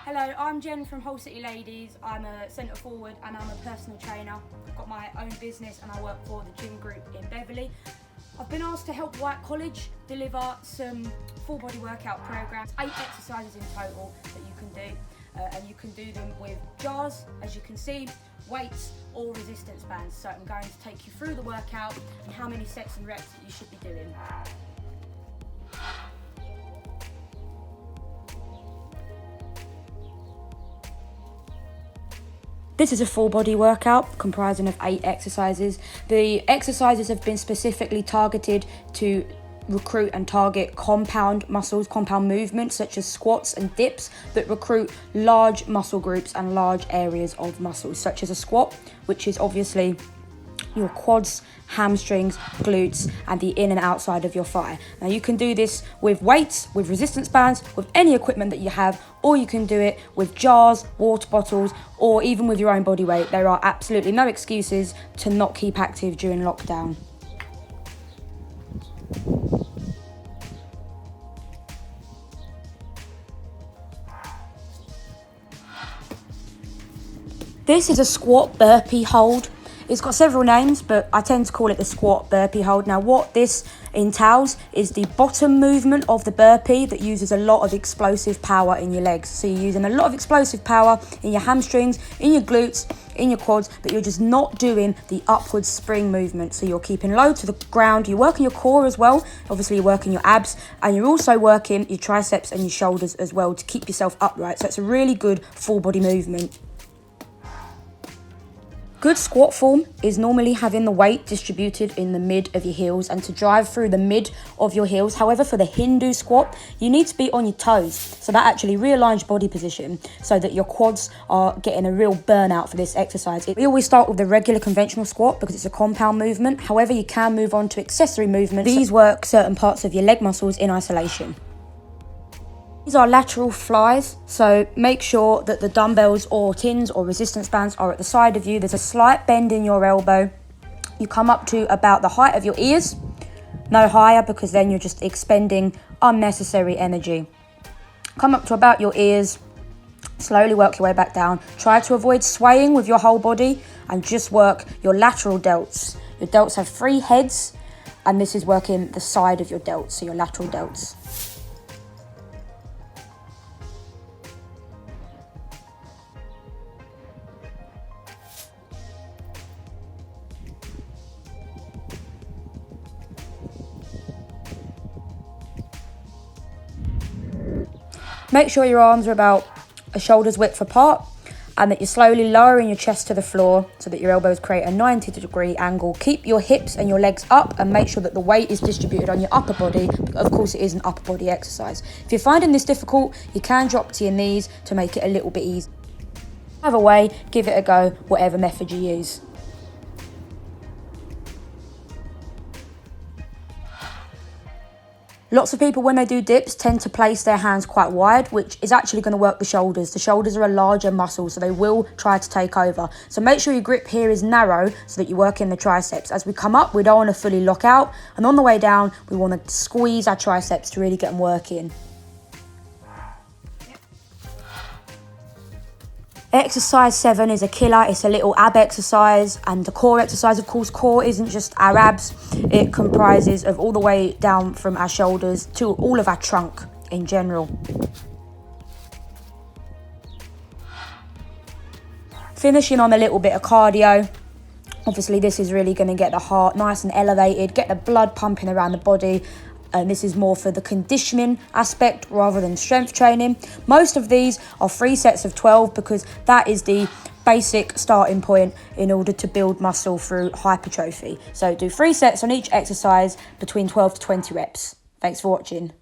Hello, I'm Jen from Hull City Ladies. I'm a centre forward and I'm a personal trainer. I've got my own business and I work for the gym group in Beverley. I've been asked to help Wyke College deliver some full body workout programs, 8 exercises in total that you can do. And you can do them with jars, as you can see, weights or resistance bands. So I'm going to take you through the workout and how many sets and reps that you should be doing. This is a full body workout comprising of 8 exercises. The exercises have been specifically targeted to recruit and target compound muscles, compound movements such as squats and dips that recruit large muscle groups and large areas of muscles, such as a squat, which is obviously your quads, hamstrings, glutes, and the in and outside of your thigh. Now you can do this with weights, with resistance bands, with any equipment that you have, or you can do it with jars, water bottles, or even with your own body weight. There are absolutely no excuses to not keep active during lockdown. This is a squat burpee hold. It's got several names, but I tend to call it the squat burpee hold. Now what this entails is the bottom movement of the burpee that uses a lot of explosive power in your legs. So you're using a lot of explosive power in your hamstrings, in your glutes, in your quads, but you're just not doing the upward spring movement. So you're keeping low to the ground. You're working your core as well. Obviously you're working your abs, and you're also working your triceps and your shoulders as well to keep yourself upright. So it's a really good full body movement. Good squat form is normally having the weight distributed in the mid of your heels and to drive through the mid of your heels. However, for the Hindu squat, you need to be on your toes. So that actually realigns your body position so that your quads are getting a real burnout for this exercise. We always start with the regular conventional squat because it's a compound movement. However, you can move on to accessory movements. These work certain parts of your leg muscles in isolation. These are lateral flies, so make sure that the dumbbells or tins or resistance bands are at the side of you. There's a slight bend in your elbow. You come up to about the height of your ears, no higher, because then you're just expending unnecessary energy. Come up to about your ears, slowly work your way back down. Try to avoid swaying with your whole body and just work your lateral delts. Your delts have 3 heads, and this is working the side of your delts, so your lateral delts. Make sure your arms are about a shoulder's width apart and that you're slowly lowering your chest to the floor so that your elbows create a 90-degree angle. Keep your hips and your legs up and make sure that the weight is distributed on your upper body. Of course, it is an upper body exercise. If you're finding this difficult, you can drop to your knees to make it a little bit easier. Either way, give it a go, whatever method you use. Lots of people, when they do dips, tend to place their hands quite wide, which is actually going to work the shoulders. The shoulders are a larger muscle, so they will try to take over. So make sure your grip here is narrow so that you work in the triceps. As we come up, we don't want to fully lock out. And on the way down, we want to squeeze our triceps to really get them working. Exercise 7 is a killer. It's a little ab exercise and the core exercise. Of course, core isn't just our abs. It comprises of all the way down from our shoulders to all of our trunk in general. Finishing on a little bit of cardio. Obviously, this is really going to get the heart nice and elevated, get the blood pumping around the body. And this is more for the conditioning aspect rather than strength training. Most of these are 3 sets of 12 because that is the basic starting point in order to build muscle through hypertrophy. So do 3 sets on each exercise between 12 to 20 reps. Thanks for watching.